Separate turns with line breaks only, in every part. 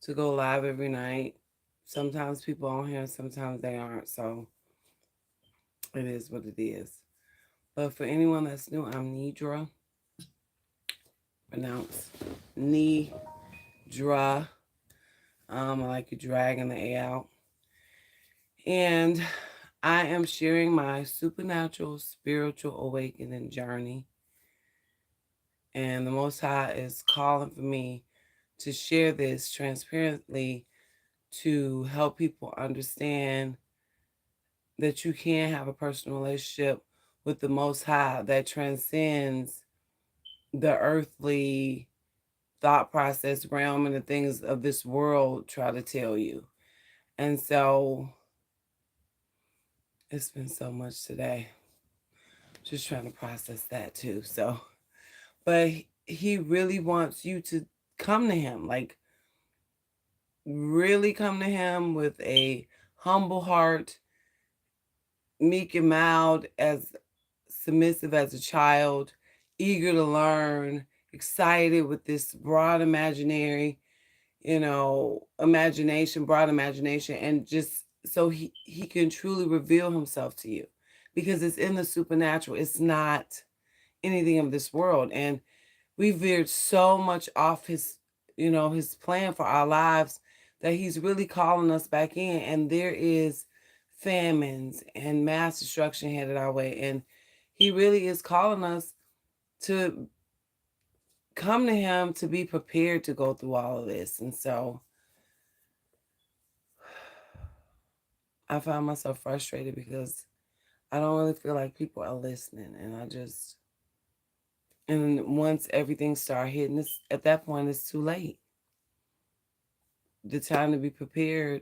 to go live every night. Sometimes people on here, sometimes they aren't. So it is what it is. But for anyone that's new, I'm Nidra, pronounced Nidra. I like you dragging the A out. And I am sharing my supernatural spiritual awakening journey. And the Most High is calling for me to share this transparently to help people understand that you can have a personal relationship with the Most High that transcends the earthly thought process realm and the things of this world try to tell you. And so it's been so much today. Just trying to process that too. So, but he really wants you to come to him, like really come to him with a humble heart, meek and mild, as submissive as a child, eager to learn, excited with this broad imaginary, imagination, broad imagination, and just so he can truly reveal himself to you because it's in the supernatural. It's not anything of this world. And we veered so much off his plan for our lives that he's really calling us back in. And there is famines and mass destruction headed our way. And he really is calling us to come to him to be prepared to go through all of this. And so I found myself frustrated because I don't really feel like people are listening. And once everything started hitting, at that point, it's too late. The time to be prepared,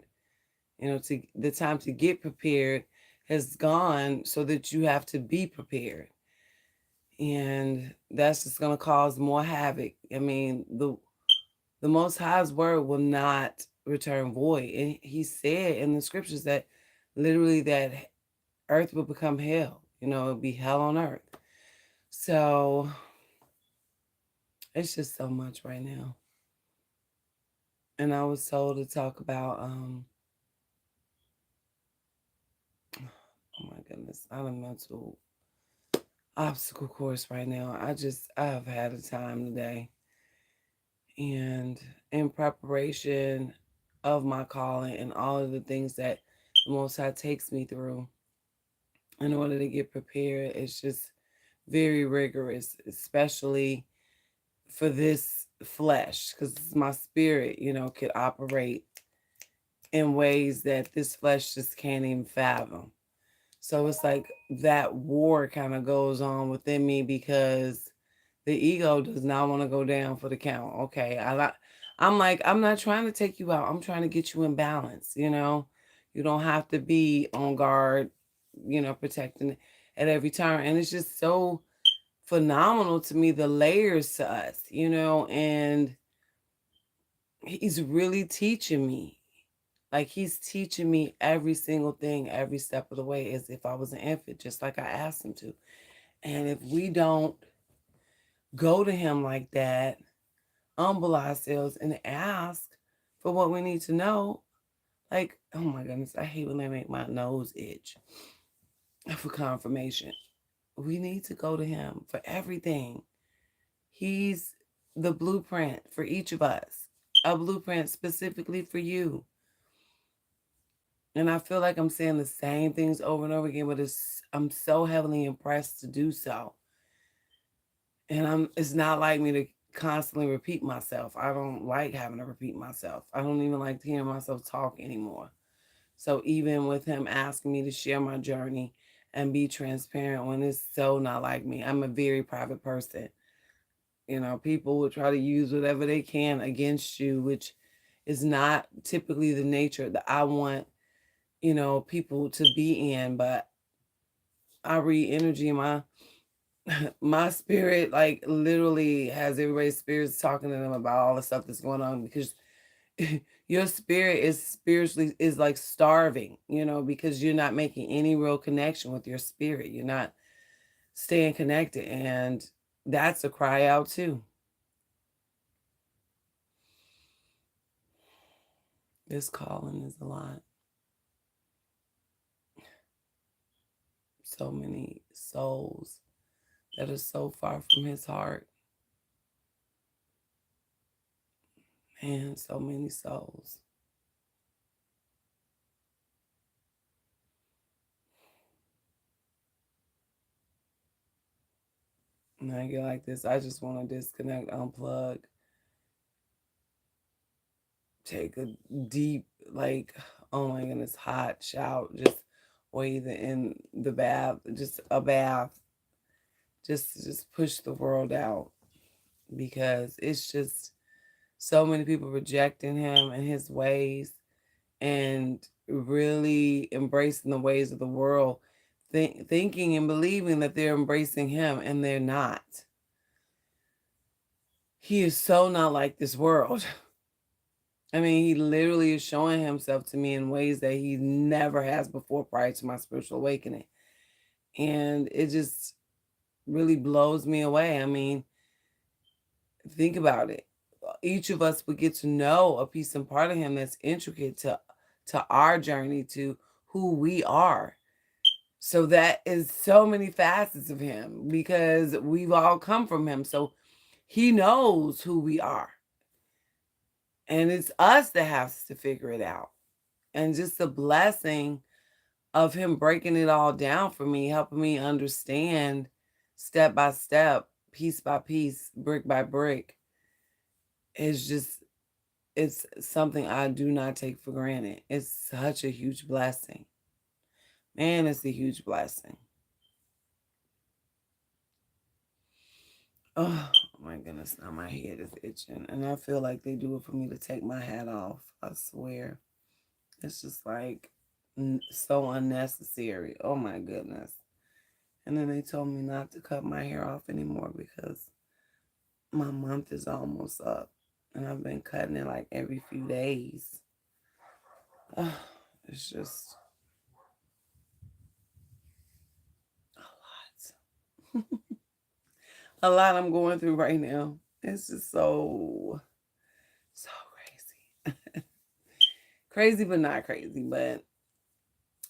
the time to get prepared has gone so that you have to be prepared. And that's just going to cause more havoc. I mean, the Most High's word will not return void. And he said in the scriptures that literally that earth will become hell. It'll be hell on earth. So it's just so much right now. And I was told to talk about, oh my goodness, I'm a mental obstacle course right now. I've had a time today. And in preparation of my calling and all of the things that the Most High takes me through in order to get prepared, it's just very rigorous, especially for this flesh, because my spirit, could operate in ways that this flesh just can't even fathom. So it's like that war kind of goes on within me because the ego does not want to go down for the count. Okay, I'm like, I'm not trying to take you out. I'm trying to get you in balance. You don't have to be on guard, protecting at every turn. And it's just so phenomenal to me, the layers to us, and he's really teaching me. Like he's teaching me every single thing, every step of the way, as if I was an infant, just like I asked him to. And if we don't go to him like that, humble ourselves and ask for what we need to know, like, oh my goodness, I hate when they make my nose itch for confirmation. We need to go to him for everything. He's the blueprint for each of us, a blueprint specifically for you. And I feel like I'm saying the same things over and over again, but I'm so heavily impressed to do so. And it's not like me to constantly repeat myself. I don't like having to repeat myself. I don't even like hearing myself talk anymore. So even with him asking me to share my journey and be transparent when it's so not like me, I'm a very private person. People will try to use whatever they can against you, which is not typically the nature that I want, people to be in. But I read energy in my spirit, like literally has everybody's spirits talking to them about all the stuff that's going on because your spirit is spiritually is like starving, because you're not making any real connection with your spirit. You're not staying connected. And that's a cry out too. This calling is a lot. So many souls that are so far from his heart. Man, so many souls. And I get like this, I just want to disconnect, unplug, take a deep, like, oh my goodness, hot shower, just or either in the bath, just a bath, just push the world out because it's just so many people rejecting him and his ways and really embracing the ways of the world, thinking and believing that they're embracing him and they're not. He is so not like this world. I mean, he literally is showing himself to me in ways that he never has before prior to my spiritual awakening. And it just really blows me away. I mean, think about it. Each of us would get to know a piece and part of him that's intricate to our journey, to who we are. So that is so many facets of him because we've all come from him. So he knows who we are. And it's us that has to figure it out. And just the blessing of him breaking it all down for me, helping me understand step by step, piece by piece, brick by brick, is just, it's something I do not take for granted. It's such a huge blessing. Man, it's a huge blessing. Oh my goodness, now my head is itching. And I feel like they do it for me to take my hat off. I swear. It's just like so unnecessary. Oh my goodness. And then they told me not to cut my hair off anymore because my month is almost up. And I've been cutting it like every few days. It's just a lot. A lot I'm going through right now. It's just so crazy. Crazy, but not crazy. But,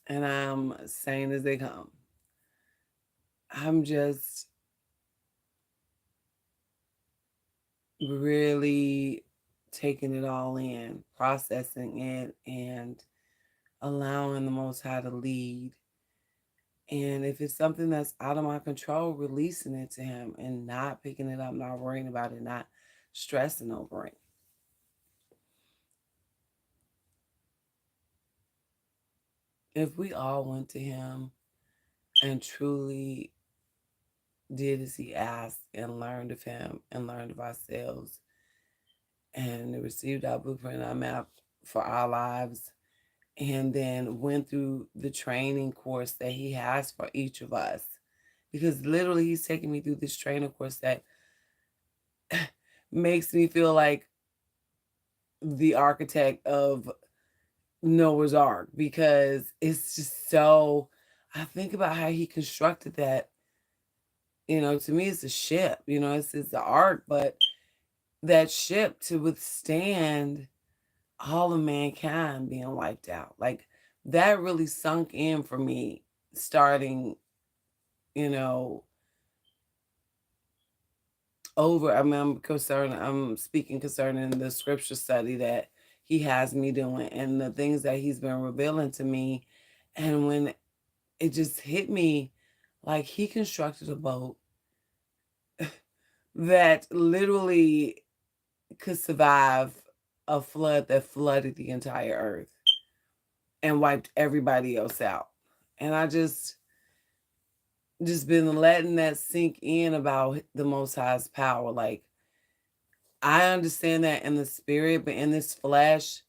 and I'm sane as they come. I'm just really taking it all in, processing it, and allowing the Most High to lead. And if it's something that's out of my control, releasing it to him and not picking it up, not worrying about it, not stressing over it. If we all went to him and truly did as he asked and learned of him and learned of ourselves and received our blueprint, our map for our lives, and then went through the training course that he has for each of us. Because literally he's taking me through this training course that makes me feel like the architect of Noah's Ark, because it's just so, I think about how he constructed that. To me it's a ship, it's the ark, but that ship to withstand all of mankind being wiped out, like that really sunk in for me starting, over. I mean, I'm speaking concerning the scripture study that he has me doing and the things that he's been revealing to me. And when it just hit me, like he constructed a boat that literally could survive a flood that flooded the entire earth and wiped everybody else out. And I just been letting that sink in about the Most High's power. Like, I understand that in the spirit, but in this flesh,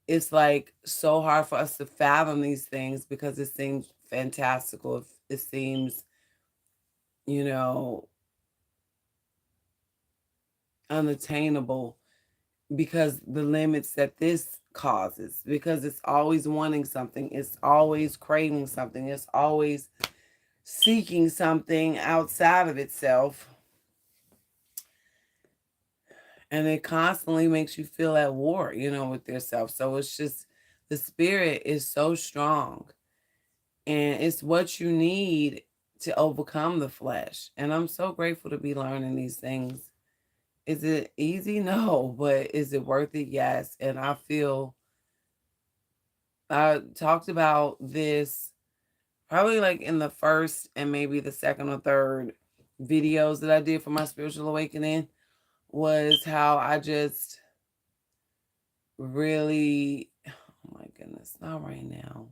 it's like so hard for us to fathom these things because it seems fantastical. It seems, you know, unattainable because the limits that this causes, because it's always wanting something, it's always craving something, it's always seeking something outside of itself. And it constantly makes you feel at war, with yourself. So it's just the spirit is so strong, and it's what you need to overcome the flesh. And I'm so grateful to be learning these things. Is it easy? No, but is it worth it? Yes. And I feel I talked about this probably like in the first and maybe the second or third videos that I did for my spiritual awakening, was how I just really, oh my goodness, not right now.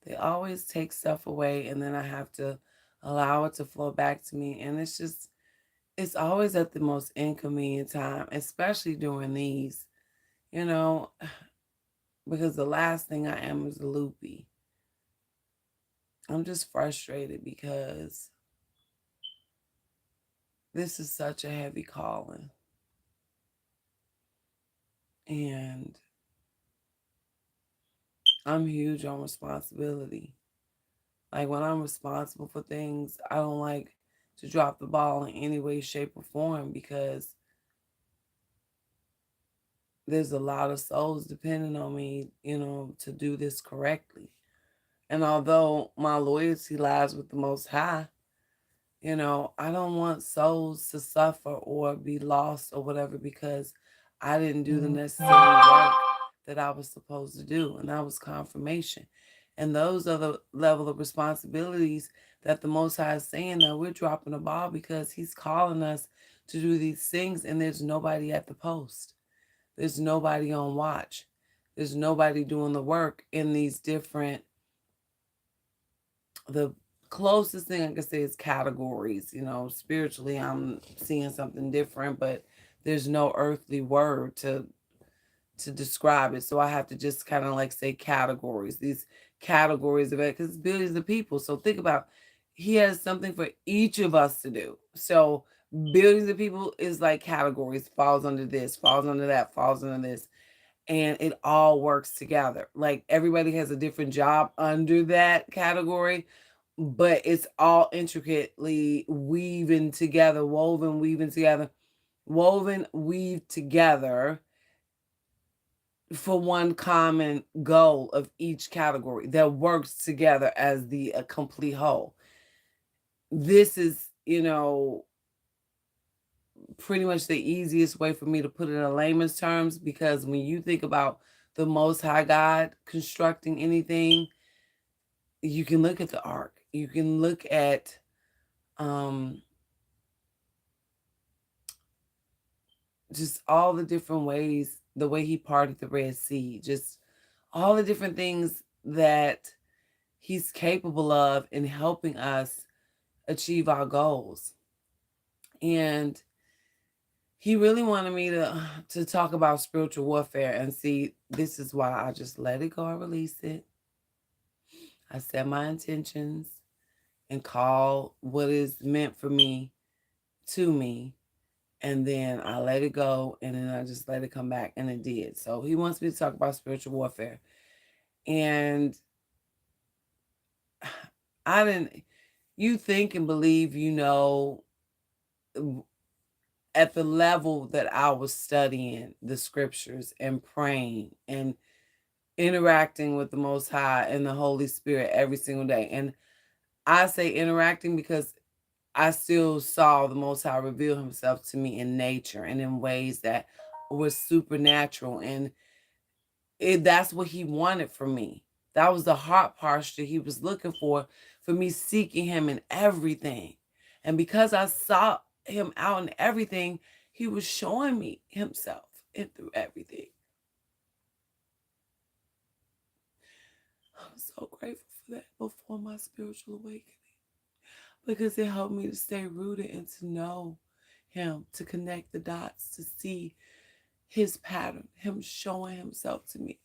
They always take stuff away and then I have to allow it to flow back to me. And it's always at the most inconvenient time, especially during these, you know, because the last thing I am is loopy. I'm just frustrated because this is such a heavy calling. And I'm huge on responsibility. Like when I'm responsible for things, I don't like to drop the ball in any way, shape, or form, because there's a lot of souls depending on me, to do this correctly. And although my loyalty lies with the Most High, I don't want souls to suffer or be lost or whatever because I didn't do the necessary work that I was supposed to do. And that was confirmation. And those are the level of responsibilities that the Most High is saying that we're dropping the ball, because He's calling us to do these things and there's nobody at the post. There's nobody on watch. There's nobody doing the work in these different, the closest thing I can say is categories. Spiritually, I'm seeing something different, but there's no earthly word to describe it. So I have to just kind of like say categories. These categories of it, because it's billions of people. So think about, He has something for each of us to do. So billions of people is like categories, falls under this, falls under that, falls under this, and it all works together. Like everybody has a different job under that category, but it's all intricately weaving together, woven, weaving together, woven, weave together for one common goal of each category that works together as the complete whole. This is, pretty much the easiest way for me to put it in layman's terms, because when you think about the Most High God constructing anything, you can look at the ark, you can look at um just all the different ways, the way He parted the Red Sea, just all the different things that He's capable of in helping us achieve our goals. And He really wanted me to talk about spiritual warfare, and see, this is why I just let it go and release it. I set my intentions and call what is meant for me to me, and then I let it go, and then I just let it come back, and it did. So He wants me to talk about spiritual warfare. And I didn't, you think and believe, at the level that I was studying the scriptures and praying and interacting with the Most High and the Holy Spirit every single day. And I say interacting because I still saw the Most High reveal Himself to me in nature and in ways that were supernatural. And that's what He wanted from me. That was the heart posture He was looking for me seeking Him in everything. And because I sought Him out in everything, He was showing me Himself and through everything. I'm so grateful for that before my spiritual awakening, because it helped me to stay rooted and to know Him, to connect the dots, to see His pattern, Him showing Himself to me.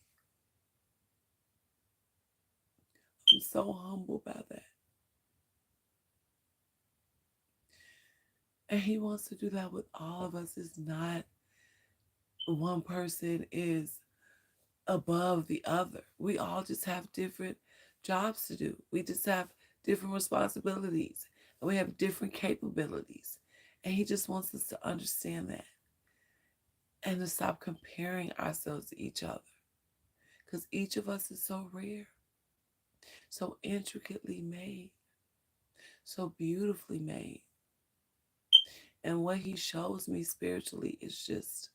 I'm so humble by that. And He wants to do that with all of us. It's not one person is above the other. We all just have different jobs to do. We just have different responsibilities, and we have different capabilities. And He just wants us to understand that. and to stop comparing ourselves to each other. Because each of us is so rare, so intricately made, so beautifully made. And what he shows me spiritually is just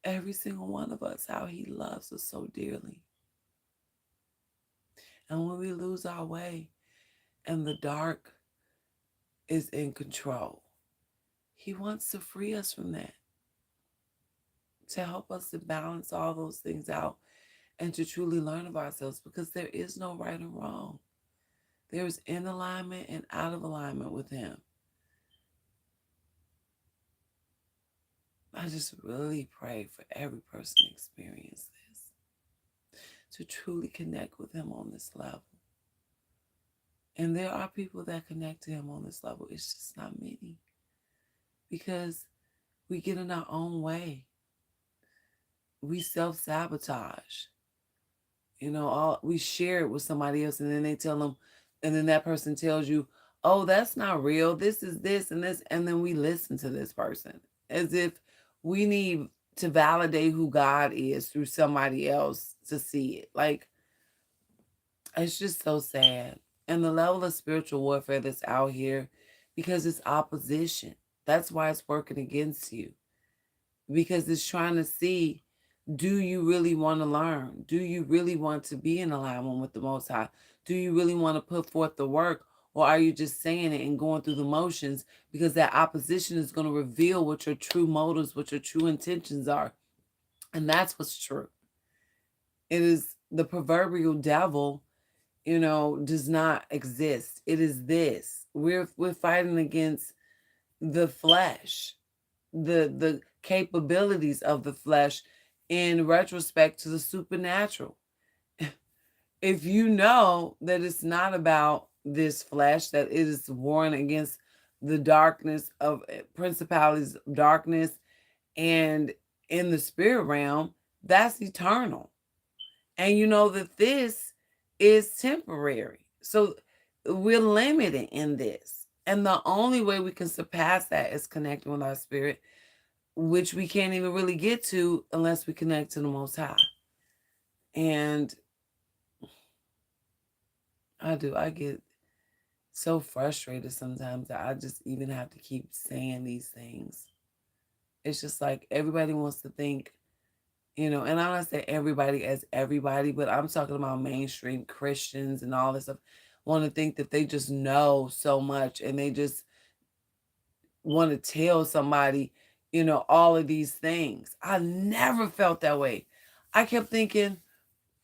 every single one of us, how he loves us so dearly. And when we lose our way and the dark is in control, he wants to free us from that, to help us to balance all those things out and to truly learn of ourselves, because there is no right and wrong. There's in alignment and out of alignment with him. I just really pray for every person to experience this, to truly connect with him on this level. And there are people that connect to him on this level. It's just not many, because we get in our own way. We self-sabotage. We share it with somebody else, and then they tell them, and then that person tells you, oh, that's not real. This is this and this. And then we listen to this person as if we need to validate who God is through somebody else to see it. Like, it's just so sad. And the level of spiritual warfare that's out here, because it's opposition. That's why it's working against you, because it's trying to see, do you really want to learn? Do you really want to be in alignment with the Most High? Do you really want to put forth the work? Or are you just saying it and going through the motions? Because that opposition is going to reveal what your true motives, what your true intentions are. And that's what's true. It is the proverbial devil, does not exist. It is this. We're fighting against the flesh, the capabilities of the flesh in retrospect to the supernatural. If you know that it's not about this flesh, that it is warring against the darkness of principalities of darkness and in the spirit realm, that's eternal. And you know that this is temporary. So we're limited in this. And the only way we can surpass that is connecting with our spirit, which we can't even really get to unless we connect to the Most High. And I get so frustrated sometimes that I just even have to keep saying these things. It's just like everybody wants to think, and I'm not saying everybody as everybody, but I'm talking about mainstream Christians and all this stuff, want to think that they just know so much and they just want to tell somebody, all of these things. I never felt that way. I kept thinking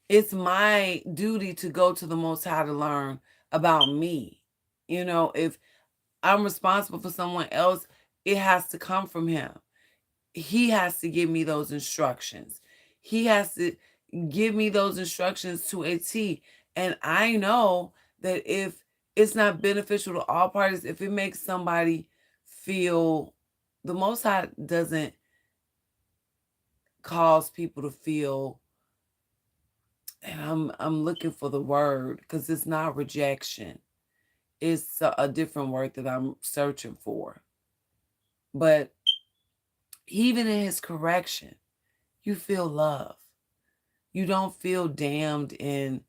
it's my duty to go to the Most High to learn about me. If I'm responsible for someone else, it has to come from him. He has to give me those instructions. He has to give me those instructions to a T. And I know that if it's not beneficial to all parties, if it makes somebody feel, the Most High doesn't cause people to feel, and I'm looking for the word because it's not rejection. It's a different word that I'm searching for. But even in his correction, you feel love. You don't feel damned and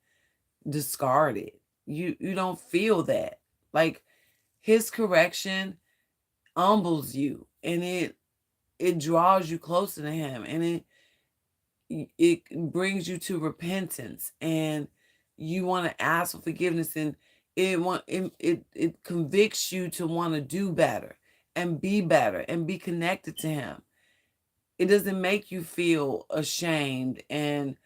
discarded. You don't feel that. Like, his correction humbles you, and it draws you closer to him, and it brings you to repentance, and you want to ask for forgiveness, and it convicts you to want to do better and be connected to him. It doesn't make you feel ashamed and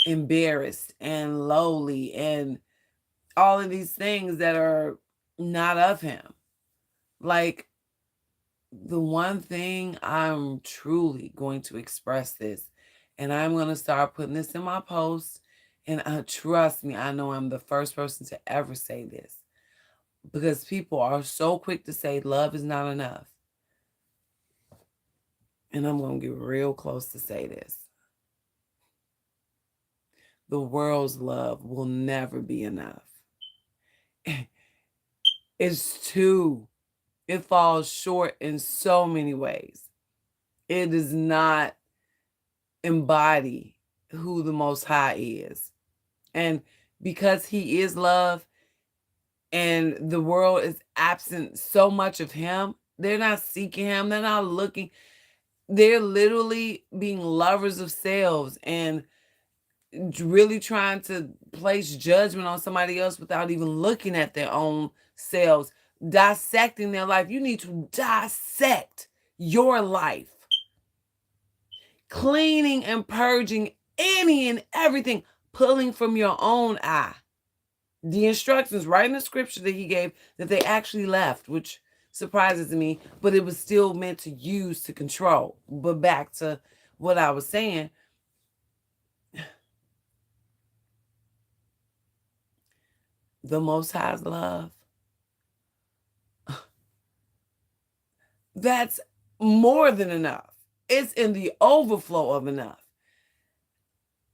embarrassed and lowly and all of these things that are not of him. Like, the one thing, I'm truly going to express this, and I'm going to start putting this in my posts, and trust me, I know I'm the first person to ever say this, because people are so quick to say love is not enough. And I'm going to get real close to say this. The world's love will never be enough. It falls short in so many ways. It does not embody who the Most High is. And because He is love and the world is absent so much of Him, they're not seeking Him, they're not looking. They're literally being lovers of selves and really trying to place judgment on somebody else without even looking at their own selves, dissecting their life. You need to dissect your life, cleaning and purging any and everything, pulling from your own eye. The instructions right in the scripture that He gave that they actually left, which surprises me, but it was still meant to use to control. But back to what I was saying, the Most High's love, that's more than enough. It's in the overflow of enough.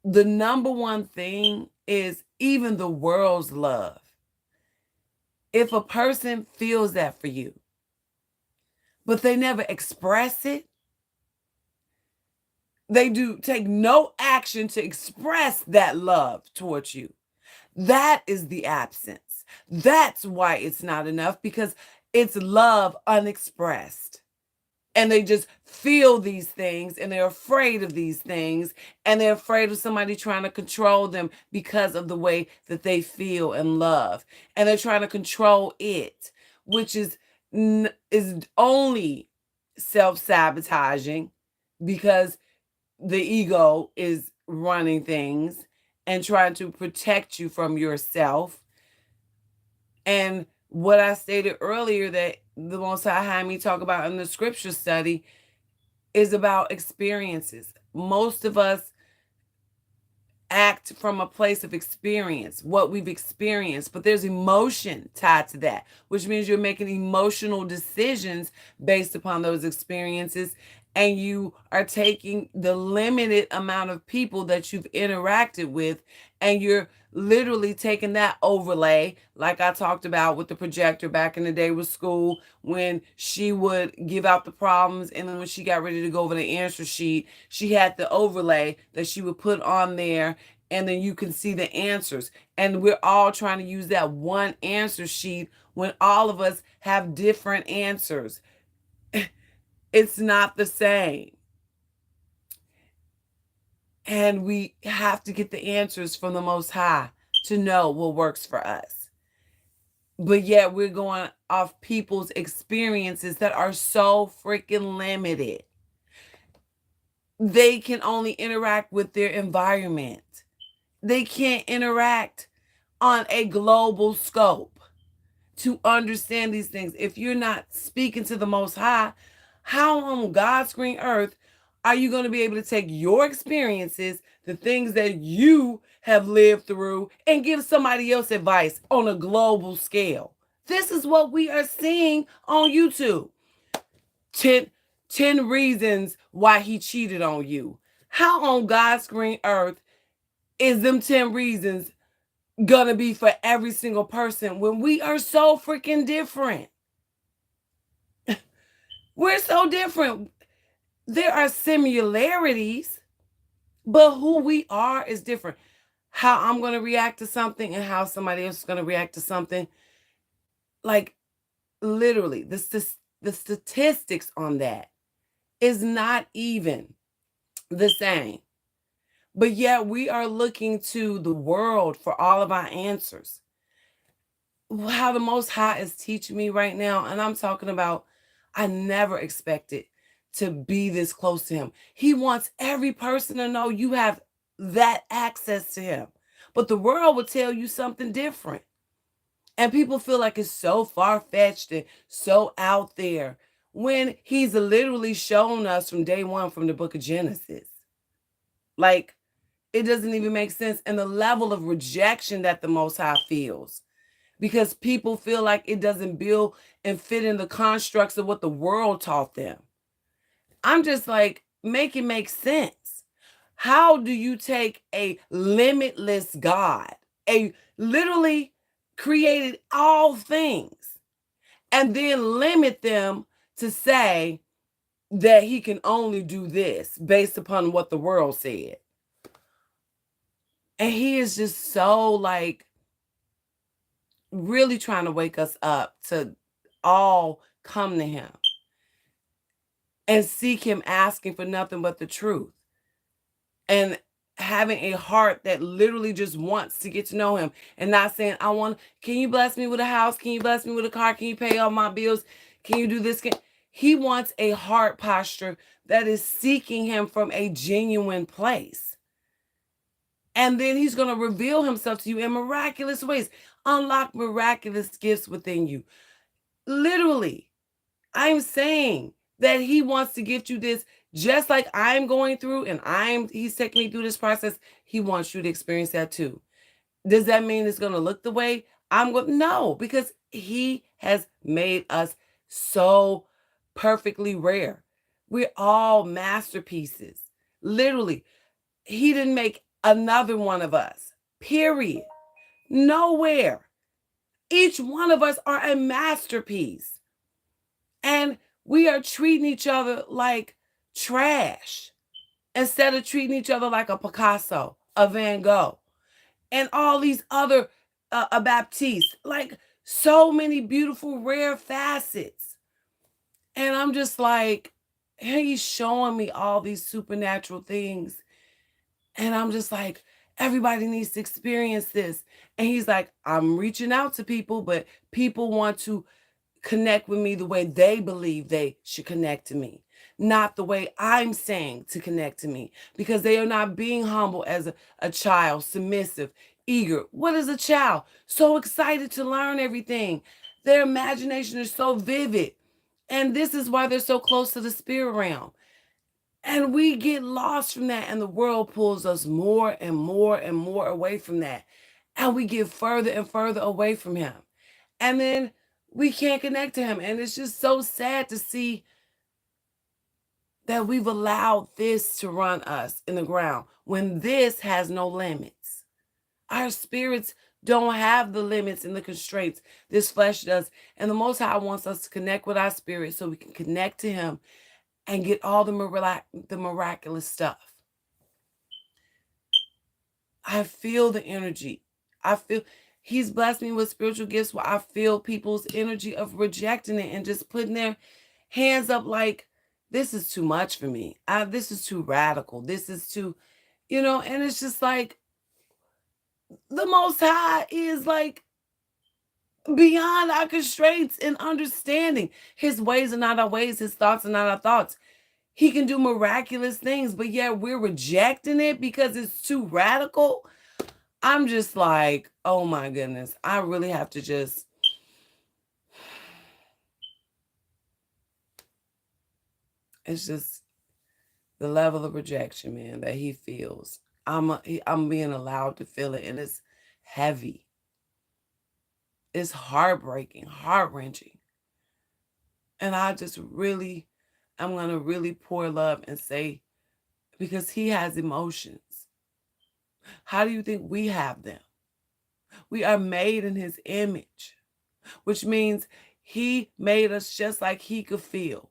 The number one thing is even the world's love. If a person feels that for you, but they never express it, they do take no action to express that love towards you, that is the absence. That's why it's not enough, because it's love unexpressed. And they just feel these things and they're afraid of these things and they're afraid of somebody trying to control them because of the way that they feel and love. And they're trying to control it, which is only self-sabotaging, because the ego is running things and trying to protect you from yourself. And what I stated earlier that the Most High had me talk about in the scripture study is about experiences. Most of us act from a place of experience, what we've experienced, but there's emotion tied to that, which means you're making emotional decisions based upon those experiences, and you are taking the limited amount of people that you've interacted with, and you're literally taking that overlay, like I talked about with the projector back in the day with school, when she would give out the problems, and then when she got ready to go over the answer sheet, she had the overlay that she would put on there, and then you can see the answers. And we're all trying to use that one answer sheet when all of us have different answers. It's not the same. And we have to get the answers from the Most High to know what works for us. But yet we're going off people's experiences that are so freaking limited. They can only interact with their environment. They can't interact on a global scope to understand these things. If you're not speaking to the Most High, how on God's green earth are you going to be able to take your experiences, the things that you have lived through, and give somebody else advice on a global scale? This is what we are seeing on YouTube. 10 reasons why he cheated on you. How on God's green earth is them 10 reasons gonna be for every single person when we are so freaking different? We're so different. There are similarities, but who we are is different. How I'm going to react to something and how somebody else is going to react to something, like literally the statistics on that is not even the same. But yet we are looking to the world for all of our answers. How the Most High is teaching me right now, and I'm talking about, I never expected to be this close to Him. He wants every person to know you have that access to Him. But the world will tell you something different. And people feel like it's so far-fetched and so out there, when He's literally shown us from day one from the book of Genesis. Like, it doesn't even make sense. And the level of rejection that the Most High feels, because people feel like it doesn't build and fit in the constructs of what the world taught them. I'm just like, make it make sense. How do you take a limitless God, a literally created all things, and then limit them to say that he can only do this based upon what the world said. And he is just so like really trying to wake us up to all come to him and seek him, asking for nothing but the truth, and having a heart that literally just wants to get to know him, and not saying, I want, can you bless me with a house? Can you bless me with a car? Can you pay all my bills? Can you do this? He wants a heart posture that is seeking him from a genuine place. And then he's going to reveal himself to you in miraculous ways, unlock miraculous gifts within you. Literally, I'm saying that he wants to gift you this, just like I'm going through, and he's taking me through this process. He wants you to experience that too. Does that mean it's going to look the way I'm going? No, because he has made us so perfectly rare. We're all masterpieces. Literally, he didn't make another one of us, period. Nowhere. Each one of us are a masterpiece. And we are treating each other like trash instead of treating each other like a Picasso, a Van Gogh, and all these other a Baptiste. Like, so many beautiful, rare facets. And I'm just like, he's showing me all these supernatural things. And I'm just like, everybody needs to experience this. And he's like, I'm reaching out to people, but people want to connect with me the way they believe they should connect to me, not the way I'm saying to connect to me, because they are not being humble as a child, submissive, eager. What is a child? So excited to learn everything. Their imagination is so vivid. And this is why they're so close to the spirit realm. And we get lost from that, and the world pulls us more and more and more away from that. And we get further and further away from him. And then we can't connect to him. And it's just so sad to see that we've allowed this to run us in the ground when this has no limits. Our spirits don't have the limits and the constraints this flesh does. And the Most High wants us to connect with our spirit so we can connect to him and get all the miraculous stuff. I feel the energy. I feel he's blessed me with spiritual gifts where I feel people's energy of rejecting it and just putting their hands up like, this is too much for me. This is too radical. This is too, and it's just like the Most High is like beyond our constraints and understanding. His ways are not our ways. His thoughts are not our thoughts. He can do miraculous things, but yet we're rejecting it because it's too radical. I'm just like, oh my goodness. I really have to just, it's just the level of rejection, man, that he feels. I'm being allowed to feel it, and it's heavy. It's heartbreaking, heart-wrenching. And I'm going to really pour love and say, because he has emotions. How do you think we have them? We are made in his image, which means he made us just like he could feel.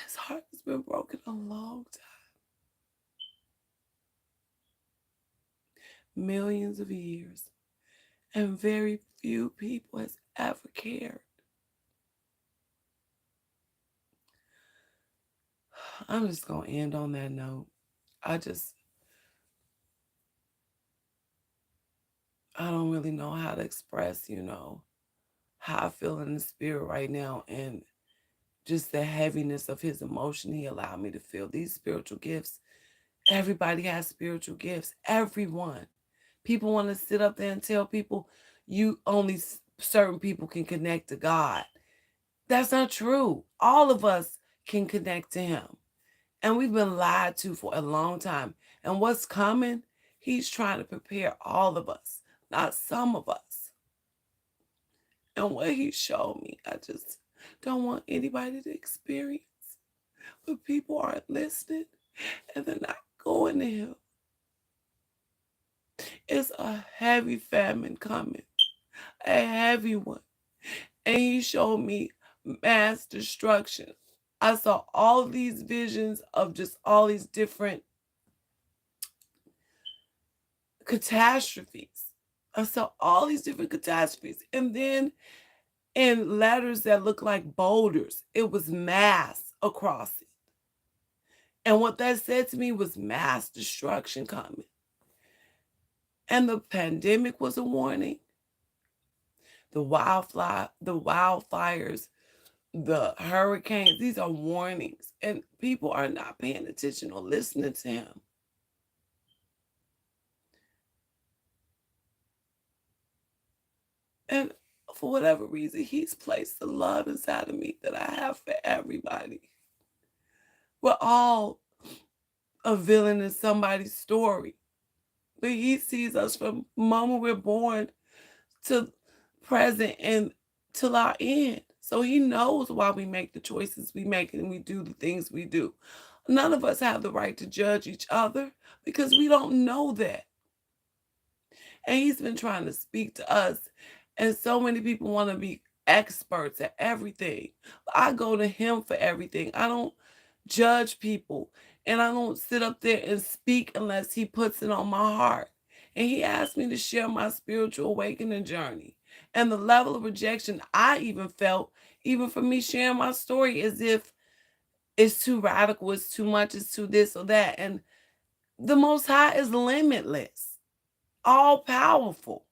His heart has been broken a long time. Millions of years. And very few people has ever cared. I'm just going to end on that note. I don't really know how to express, how I feel in the spirit right now, and just the heaviness of his emotion he allowed me to feel. These spiritual gifts, everybody has spiritual gifts. Everyone. People want to sit up there and tell people only certain people can connect to God. That's not true. All of us can connect to him. And we've been lied to for a long time. And what's coming, he's trying to prepare all of us, not some of us. And what he showed me, I just don't want anybody to experience. But people aren't listening, and they're not going to him. It's a heavy famine coming, a heavy one. And he showed me mass destruction. I saw all these visions of just all these different catastrophes. I saw all these different catastrophes. And then in letters that looked like boulders, it was mass across it. And what that said to me was mass destruction coming. And the pandemic was a warning. The wildfires, the hurricanes, these are warnings. And people are not paying attention or listening to him. And for whatever reason, he's placed the love inside of me that I have for everybody. We're all a villain in somebody's story. But he sees us from the moment we're born to present and till our end. So he knows why we make the choices we make and we do the things we do. None of us have the right to judge each other because we don't know that. And he's been trying to speak to us. And so many people want to be experts at everything. I go to him for everything. I don't judge people. And I don't sit up there and speak unless he puts it on my heart. And he asked me to share my spiritual awakening journey. And the level of rejection I even felt, even for me sharing my story, as if it's too radical, it's too much, it's too this or that. And the Most High is limitless, all powerful.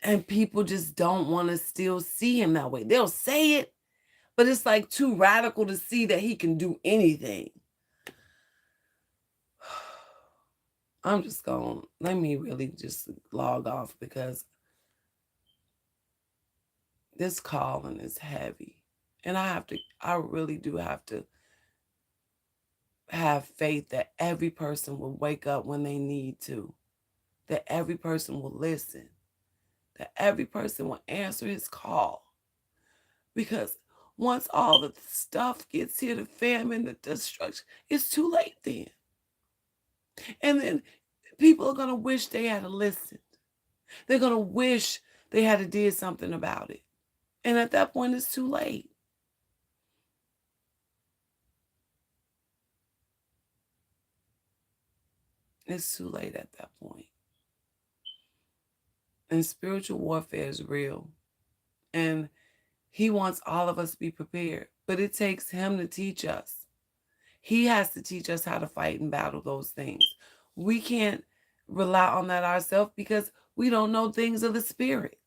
And people just don't want to still see him that way. They'll say it, but it's like too radical to see that he can do anything. I'm just going, let me really just log off because this calling is heavy. And I really do have to have faith that every person will wake up when they need to, that every person will listen, that every person will answer his call. Because once all the stuff gets here, the famine, the destruction, it's too late then. And then people are going to wish they had listened. They're going to wish they had did something about it. And at that point, it's too late. It's too late at that point. And spiritual warfare is real. And he wants all of us to be prepared. But it takes him to teach us. He has to teach us how to fight and battle those things. We can't rely on that ourselves because we don't know things of the spirit.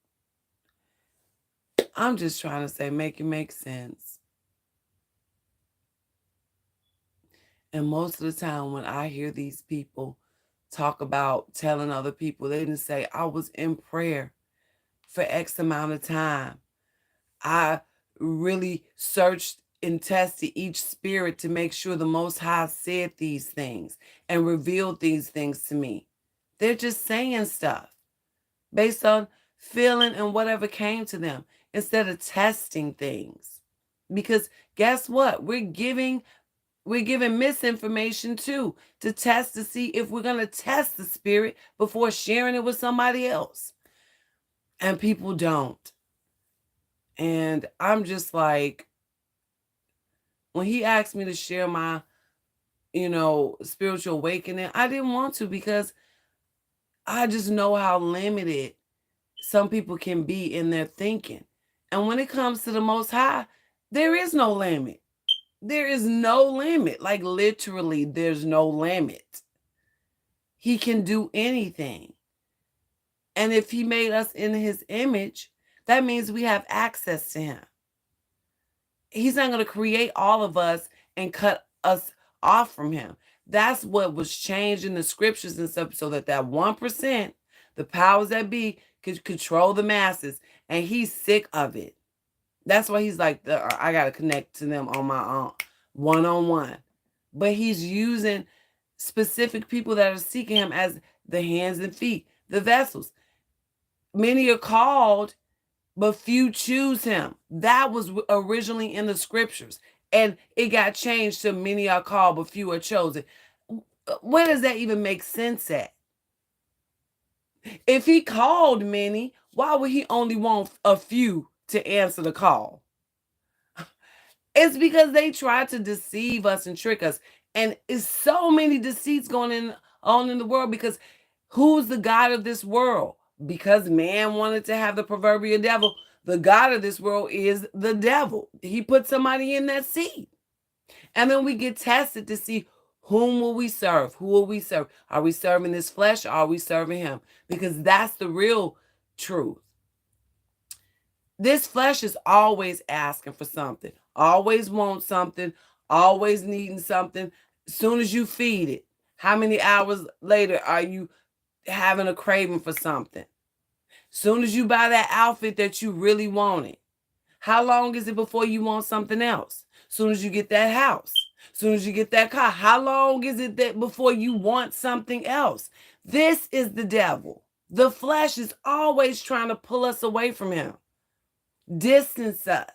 I'm just trying to say, make it make sense. And most of the time when I hear these people talk about telling other people, they didn't say, I was in prayer for X amount of time. I really searched and tested each spirit to make sure the Most High said these things and revealed these things to me. They're just saying stuff based on feeling and whatever came to them instead of testing things. Because guess what? We're giving misinformation too to test to see if we're going to test the spirit before sharing it with somebody else. And people don't. And I'm just like, when he asked me to share my, spiritual awakening, I didn't want to because I just know how limited some people can be in their thinking. And when it comes to the Most High, there is no limit. There is no limit. Like literally, there's no limit. He can do anything. And if he made us in his image, that means we have access to him. He's not going to create all of us and cut us off from him. That's what was changed in the scriptures and stuff, so that 1%, the powers that be, could control the masses. And he's sick of it. That's why he's like, I got to connect to them on my own, one-on-one. But he's using specific people that are seeking him as the hands and feet, the vessels. Many are called, but few choose him. That was originally in the scriptures. And it got changed to many are called, but few are chosen. Where does that even make sense at? If he called many, why would he only want a few to answer the call. It's because they try to deceive us and trick us. And it's so many deceits going on in the world, because who's the God of this world? Because man wanted to have the proverbial devil. The God of this world is the devil. He put somebody in that seat. And then we get tested to see, whom will we serve? Who will we serve? Are we serving this flesh, or are we serving him? Because that's the real truth. This flesh is always asking for something, always wants something, always needing something. As soon as you feed it, how many hours later are you having a craving for something? As soon as you buy that outfit that you really wanted, how long is it before you want something else? As soon as you get that house, as soon as you get that car, how long is it that before you want something else? This is the devil. The flesh is always trying to pull us away from him, distance us.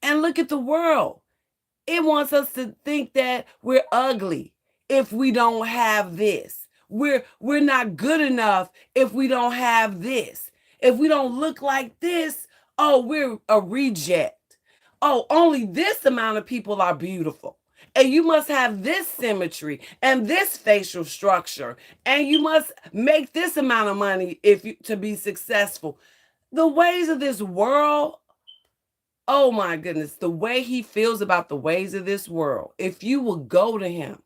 And look at the world. It wants us to think that we're ugly if we don't have this. We're not good enough if we don't have this. If we don't look like this, oh, we're a reject. Oh, only this amount of people are beautiful. And you must have this symmetry and this facial structure. And you must make this amount of money to be successful. The ways of this world, oh my goodness, the way he feels about the ways of this world. If you will go to him,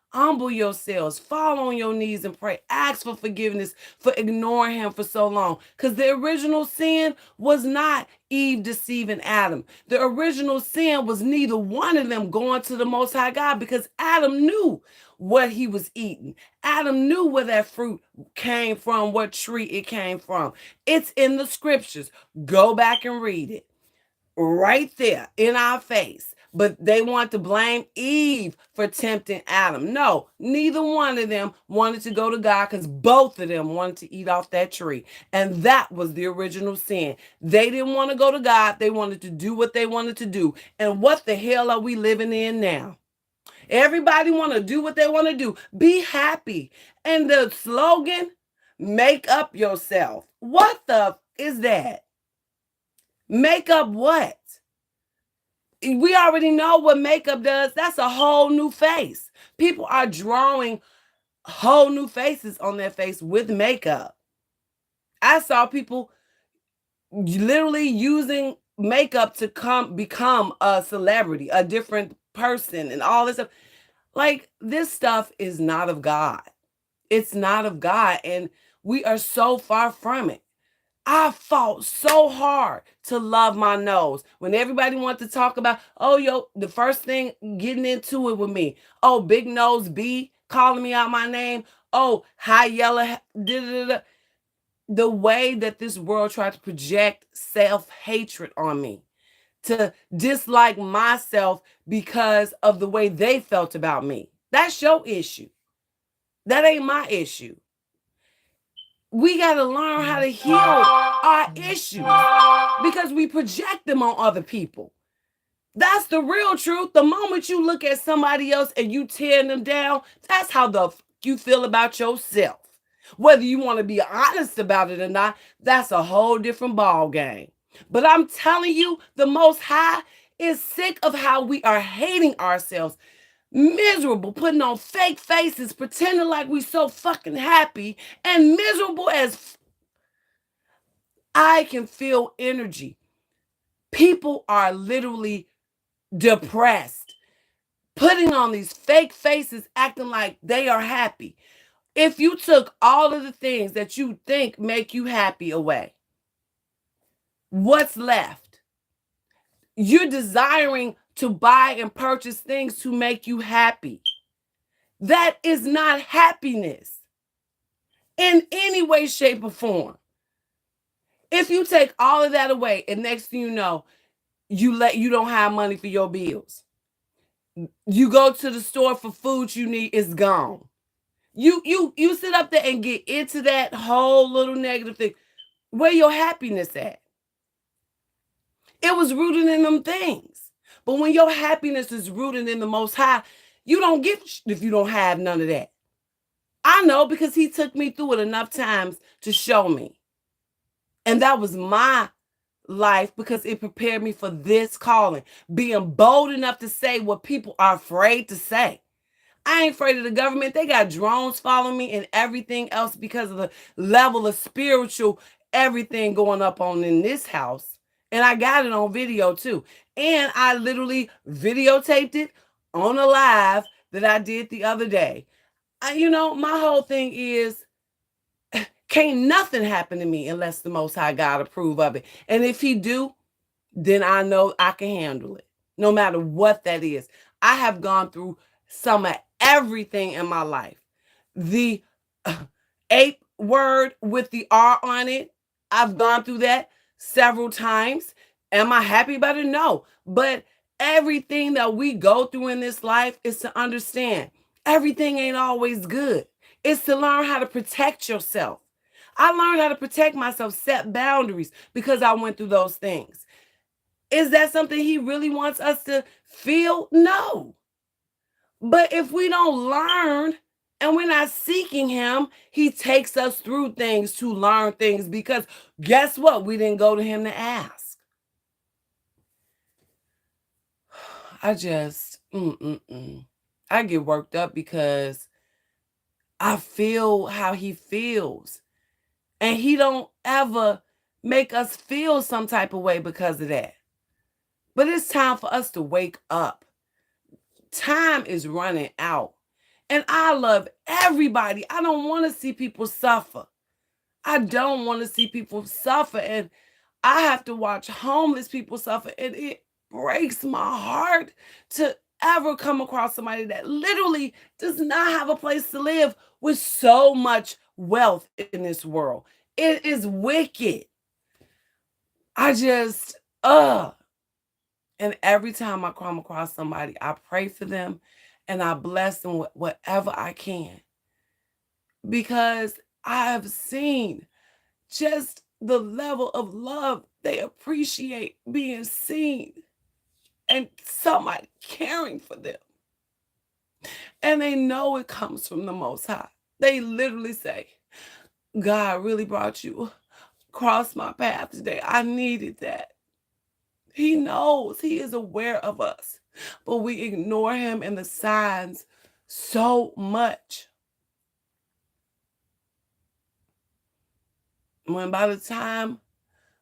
humble yourselves, fall on your knees and pray, ask for forgiveness for ignoring him for so long. Because the original sin was not Eve deceiving Adam. The original sin was neither one of them going to the Most High God, because Adam knew what he was eating. Adam knew where that fruit came from, what tree it came from. It's in the scriptures. Go back and read it. Right there in our face. But they want to blame Eve for tempting Adam. No, neither one of them wanted to go to God, because both of them wanted to eat off that tree. And that was the original sin. They didn't want to go to God. They wanted to do what they wanted to do. And what the hell are we living in now? Everybody want to do what they want to do. Be happy. And the slogan, make up yourself. What the is that? Make up what? We already know what makeup does. That's a whole new face. People are drawing whole new faces on their face with makeup. I saw people literally using makeup to become a celebrity, a different person, and all this stuff. Like, this stuff is not of God. It's not of God, and we are so far from it. I fought so hard to love my nose. When everybody wanted to talk about, oh, the first thing getting into it with me, oh, big nose B, calling me out my name, oh, high yellow, the way that this world tried to project self-hatred on me, to dislike myself because of the way they felt about me. That's your issue. That ain't my issue. We got to learn how to heal our issues, because we project them on other people. That's the real truth. The moment you look at somebody else and you tear them down, that's how you feel about yourself. Whether you want to be honest about it or not, that's a whole different ball game. But I'm telling you, the Most High is sick of how we are hating ourselves. Miserable, putting on fake faces, pretending like we so fucking happy, and miserable as I can feel energy. People are literally depressed, putting on these fake faces, acting like they are happy. If you took all of the things that you think make you happy away, what's left? You're desiring to buy and purchase things to make you happy. That is not happiness in any way, shape, or form. If you take all of that away, and next thing you know, you don't have money for your bills. You go to the store for food you need, it's gone. You sit up there and get into that whole little negative thing. Where your happiness at? It was rooted in them things. But when your happiness is rooted in the Most High, you don't give if you don't have none of that. I know, because he took me through it enough times to show me. And that was my life because it prepared me for this calling. Being bold enough to say what people are afraid to say. I ain't afraid of the government. They got drones following me and everything else because of the level of spiritual everything going up on in this house. And I got it on video too. And I literally videotaped it on a live that I did the other day. My whole thing is can't nothing happen to me unless the Most High God approve of it. And if he do, then I know I can handle it, no matter what that is. I have gone through some of everything in my life. The ape word with the R on it, I've gone through that several times. Am I happy about it? No. But everything that we go through in this life is to understand everything ain't always good. It's to learn how to protect yourself. I learned how to protect myself, set boundaries because I went through those things. Is that something he really wants us to feel? No. But if we don't learn and we're not seeking him, he takes us through things to learn things because guess what? We didn't go to him to ask. I just, I get worked up because I feel how he feels. And he don't ever make us feel some type of way because of that. But it's time for us to wake up. Time is running out. And I love everybody. I don't want to see people suffer. I don't want to see people suffer. And I have to watch homeless people suffer. And it breaks my heart to ever come across somebody that literally does not have a place to live with so much wealth in this world. It is wicked. I just, And every time I come across somebody, I pray for them and I bless them with whatever I can. Because I have seen just the level of love they appreciate being seen and somebody caring for them. And they know it comes from the Most High. They literally say, God really brought you across my path today. I needed that. He knows. He is aware of us. But we ignore him and the signs so much. When by the time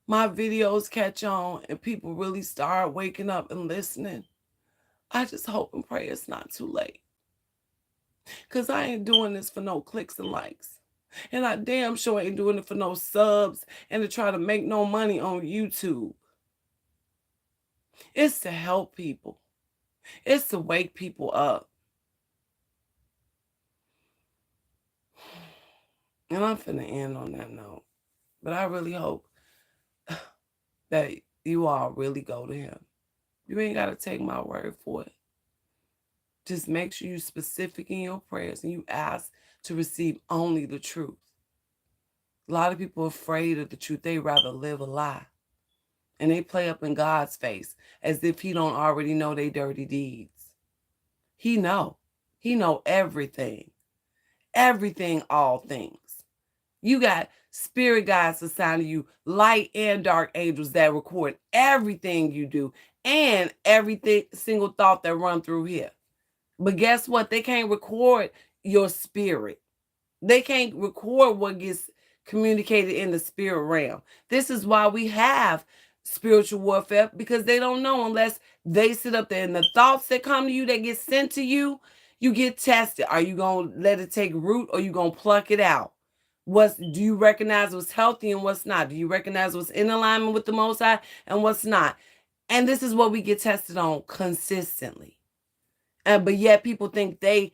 my videos catch on and people really start waking up and listening, I just hope and pray it's not too late. Because I ain't doing this for no clicks and likes. And I damn sure ain't doing it for no subs and to try to make no money on YouTube. It's to help people. It's to wake people up. And I'm finna end on that note. But I really hope that you all really go to him. You ain't got to take my word for it. Just make sure you're specific in your prayers and you ask to receive only the truth. A lot of people are afraid of the truth. They rather live a lie. And they play up in God's face as if he don't already know their dirty deeds. He know. He know everything. Everything, all things. You got spirit guides assigned to you, light and dark angels that record everything you do and everything single thought that run through here. But guess what? They can't record your spirit. They can't record what gets communicated in the spirit realm. This is why we have spiritual warfare, because they don't know unless they sit up there and the thoughts that come to you, that get sent to you, you get tested. Are you going to let it take root or you going to pluck it out? Do you recognize what's healthy and what's not? Do you recognize what's in alignment with the Most High and what's not? And this is what we get tested on consistently. But yet people think they,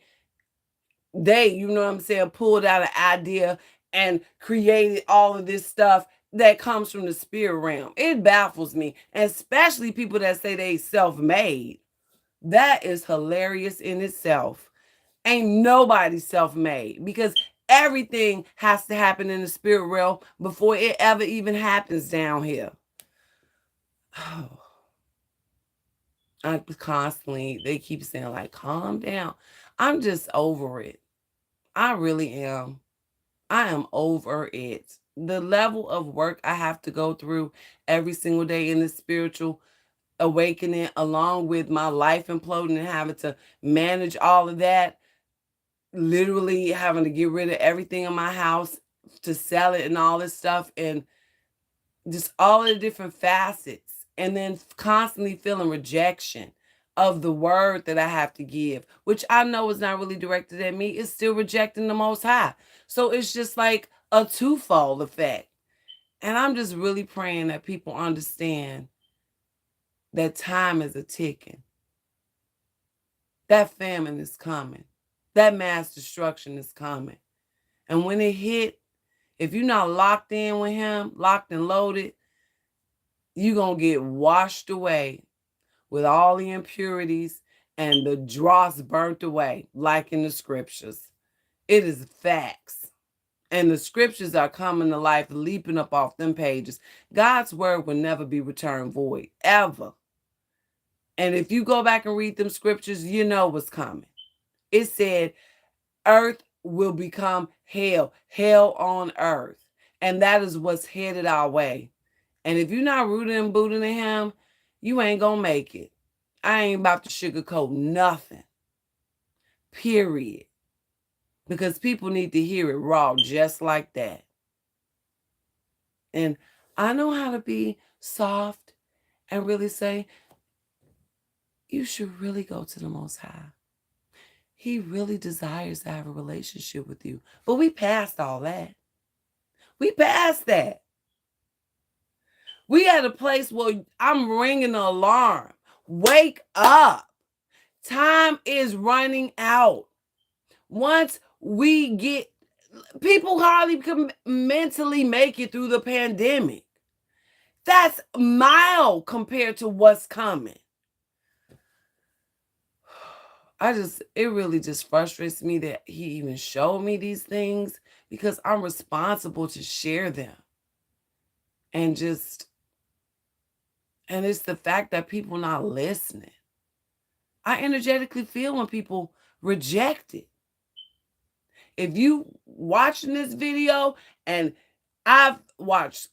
you know what I'm saying, pulled out an idea and created all of this stuff that comes from the spirit realm. It baffles me, and especially people that say they self-made. That is hilarious in itself. Ain't nobody self-made, because everything has to happen in the spirit realm before it ever even happens down here. They keep saying like, calm down. I'm just over it. I really am. I am over it the level of work I have to go through every single day in the spiritual awakening, along with my life imploding and having to manage all of that, literally having to get rid of everything in my house to sell it and all this stuff, and just all of the different facets, and then constantly feeling rejection of the word that I have to give, which I know is not really directed at me, it's still rejecting the Most High. So it's just like a twofold effect. And I'm just really praying that people understand that time is a ticking. That famine is coming. That mass destruction is coming. And when it hit, if you're not locked in with him, locked and loaded, you're going to get washed away with all the impurities and the dross burnt away, like in the scriptures. It is facts. And the scriptures are coming to life, leaping up off them pages. God's word will never be returned void, ever. And if you go back and read them scriptures, you know what's coming. It said, earth will become hell, hell on earth. And that is what's headed our way. And if you're not rooted and booted in him, you ain't gonna make it. I ain't about to sugarcoat nothing. Period. Because people need to hear it raw just like that. And I know how to be soft and really say, you should really go to the Most High. He really desires to have a relationship with you. But we passed all that. We passed that. We at a place where I'm ringing the alarm. Wake up. Time is running out. Once we get, people hardly can mentally make it through the pandemic. That's mild compared to what's coming. It really just frustrates me that he even showed me these things, because I'm responsible to share them. And it's the fact that people not listening. I energetically feel when people reject it. If you watching this video, and I've watched,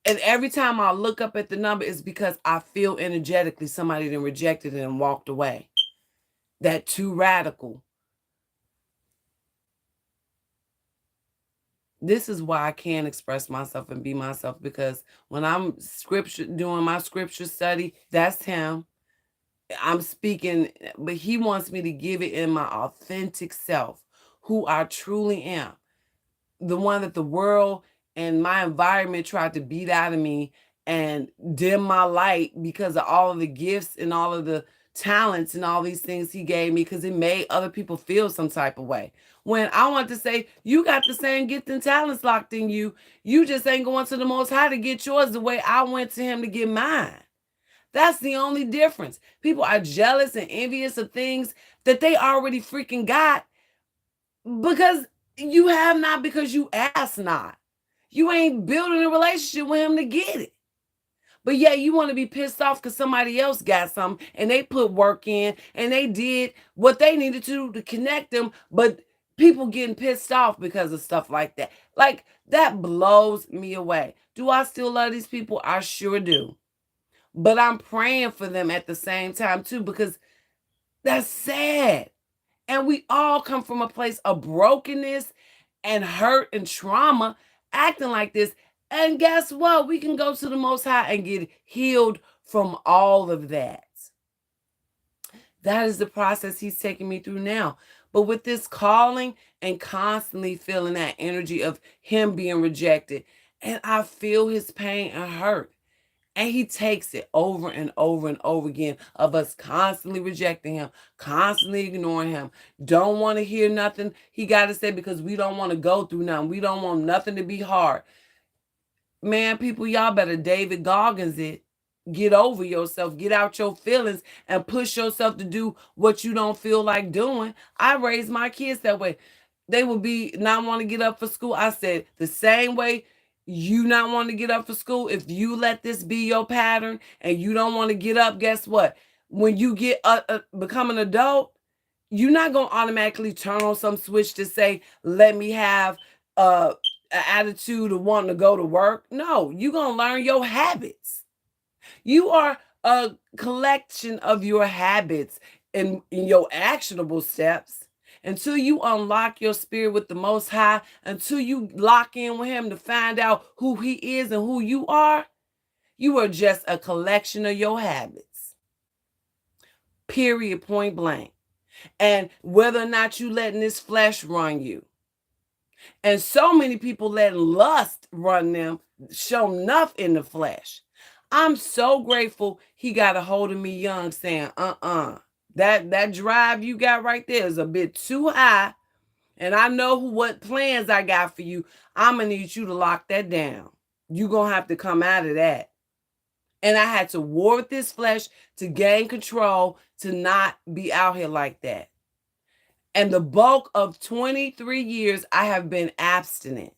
and every time I look up at the number, it's because I feel energetically somebody then rejected it and walked away. That too radical. This is why I can't express myself and be myself, because when I'm doing my scripture study, that's him. I'm speaking, but he wants me to give it in my authentic self, who I truly am. The one that the world and my environment tried to beat out of me and dim my light because of all of the gifts and all of the talents and all these things he gave me, because it made other people feel some type of way. When I want to say, you got the same gift and talents locked in you, you just ain't going to the Most High to get yours the way I went to him to get mine. That's the only difference. People are jealous and envious of things that they already freaking got, because you have not, because you ask not. You ain't building a relationship with him to get it. But yeah, you want to be pissed off because somebody else got something and they put work in and they did what they needed to connect them. But people getting pissed off because of stuff like that. Like, that blows me away. Do I still love these people? I sure do. But I'm praying for them at the same time too, because that's sad. And we all come from a place of brokenness and hurt and trauma, acting like this. And guess what? We can go to the Most High and get healed from all of that. That is the process he's taking me through now. But with this calling and constantly feeling that energy of him being rejected, and I feel his pain and hurt. And he takes it over and over and over again, of us constantly rejecting him, constantly ignoring him. Don't want to hear nothing he got to say, because we don't want to go through nothing. We don't want nothing to be hard. Man, people, y'all better David Goggins it. Get over yourself. Get out your feelings and push yourself to do what you don't feel like doing. I raised my kids that way. They would be not want to get up for school. I said, the same way you not want to get up for school, if you let this be your pattern and you don't want to get up, guess what? When you get become an adult, you're not going to automatically turn on some switch to say, let me have an attitude of wanting to go to work. No, you're going to learn your habits. You are a collection of your habits in your actionable steps. Until you unlock your spirit with the Most High, until you lock in with Him to find out who He is and who you are just a collection of your habits. Period, point blank. And whether or not you letting this flesh run you. And so many people letting lust run them, show enough in the flesh. I'm so grateful He got a hold of me young saying, that drive you got right there is a bit too high. And I know what plans I got for you. I'm going to need you to lock that down. You're going to have to come out of that. And I had to war with this flesh to gain control, to not be out here like that. And the bulk of 23 years, I have been abstinent.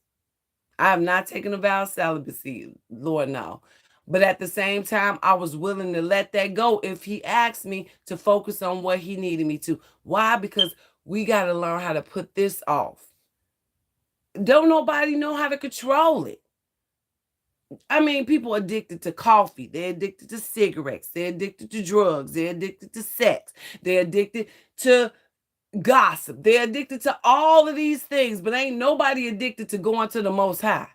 I have not taken a vow of celibacy, Lord no. But at the same time, I was willing to let that go if He asked me to focus on what He needed me to. Why? Because we got to learn how to put this off. Don't nobody know how to control it. I mean, people addicted to coffee. They're addicted to cigarettes. They're addicted to drugs. They're addicted to sex. They're addicted to gossip. They're addicted to all of these things, but ain't nobody addicted to going to the Most High.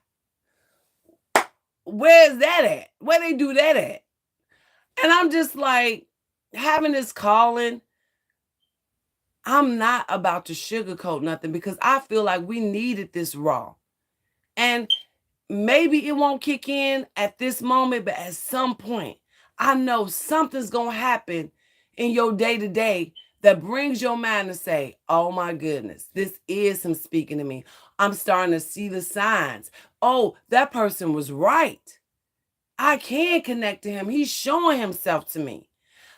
Where's that at? Where they do that at? And I'm just like, having this calling, I'm not about to sugarcoat nothing because I feel like we needed this raw. And maybe it won't kick in at this moment, but at some point, I know something's going to happen in your day-to-day that brings your mind to say, oh my goodness, this is Him speaking to me. I'm starting to see the signs. Oh, that person was right. I can connect to Him. He's showing Himself to me.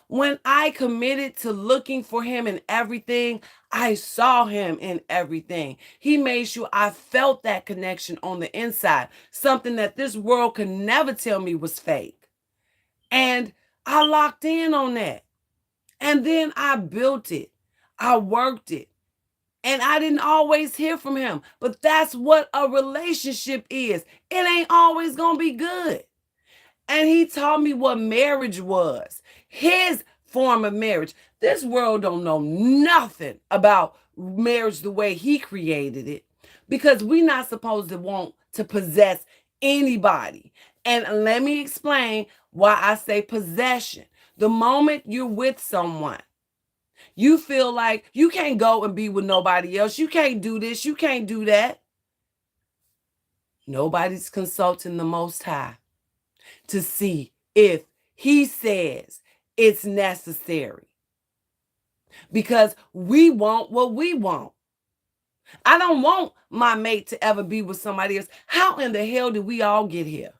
When I committed to looking for Him in everything, I saw Him in everything. He made sure I felt that connection on the inside, something that this world could never tell me was fake. And I locked in on that. And then I built it. I worked it. And I didn't always hear from Him. But that's what a relationship is. It ain't always going to be good. And He taught me what marriage was. His form of marriage. This world don't know nothing about marriage the way He created it. Because we're not supposed to want to possess anybody. And let me explain why I say possession. The moment you're with someone, you feel like you can't go and be with nobody else. You can't do this. You can't do that. Nobody's consulting the Most High to see if He says it's necessary. Because we want what we want. I don't want my mate to ever be with somebody else. How in the hell did we all get here?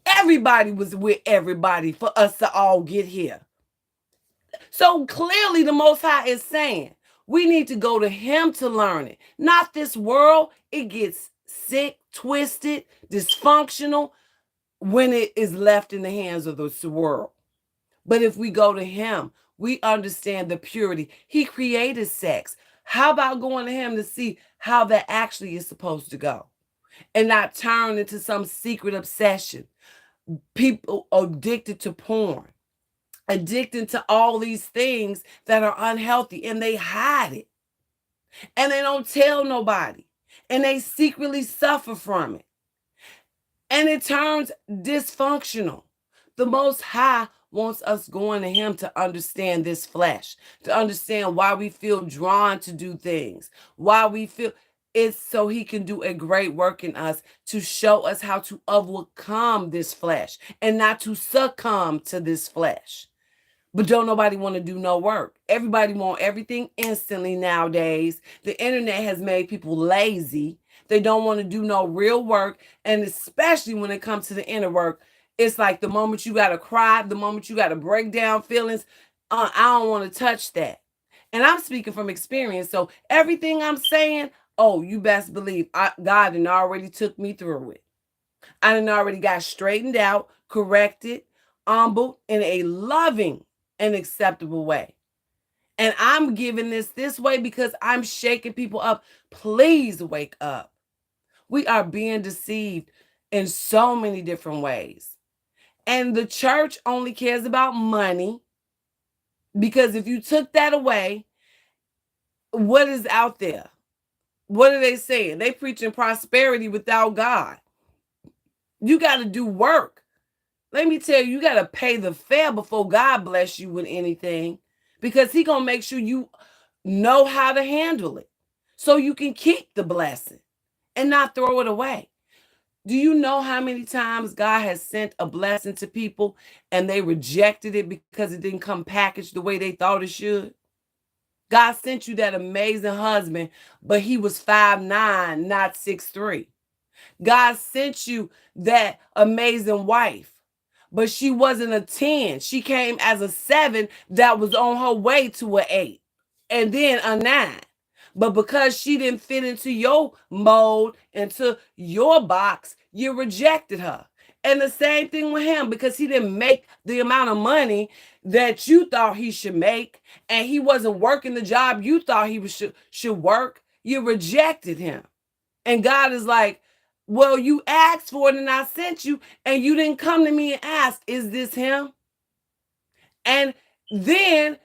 Everybody was with everybody for us to all get here. So clearly the Most High is saying we need to go to Him to learn it. Not this world. It gets sick, twisted, dysfunctional when it is left in the hands of this world. But if we go to Him, we understand the purity. He created sex. How about going to Him to see how that actually is supposed to go and not turn into some secret obsession? People addicted to porn, addicted to all these things that are unhealthy, and they hide it. And they don't tell nobody. And they secretly suffer from it. And it turns dysfunctional. The Most High wants us going to Him to understand this flesh, to understand why we feel drawn to do things, why we feel it's so He can do a great work in us to show us how to overcome this flesh and not to succumb to this flesh. But don't nobody want to do no work. Everybody want everything instantly nowadays. The internet has made people lazy. They don't want to do no real work. And especially when it comes to the inner work, it's like the moment you got to cry, the moment you got to break down feelings, I don't want to touch that. And I'm speaking from experience. So everything I'm saying, oh, you best believe God had already took me through it. I done already got straightened out, corrected, humbled in a loving and acceptable way. And I'm giving this way because I'm shaking people up. Please wake up. We are being deceived in so many different ways. And the church only cares about money, because if you took that away, what is out there? What are they saying? They preaching prosperity without God. You got to do work. Let me tell you, you got to pay the fare before God bless you with anything, because he going to make sure you know how to handle it so you can keep the blessing and not throw it away. Do you know how many times God has sent a blessing to people and they rejected it because it didn't come packaged the way they thought it should? God sent you that amazing husband, but he was 5'9", not 6'3". God sent you that amazing wife, but she wasn't a 10. She came as a 7 that was on her way to an 8, and then a 9. But because she didn't fit into your mold, into your box, you rejected her. And the same thing with him, because he didn't make the amount of money that you thought he should make, and he wasn't working the job you thought he should work. You rejected him. And God is like, well, you asked for it and I sent you, and you didn't come to me and ask, is this him? And then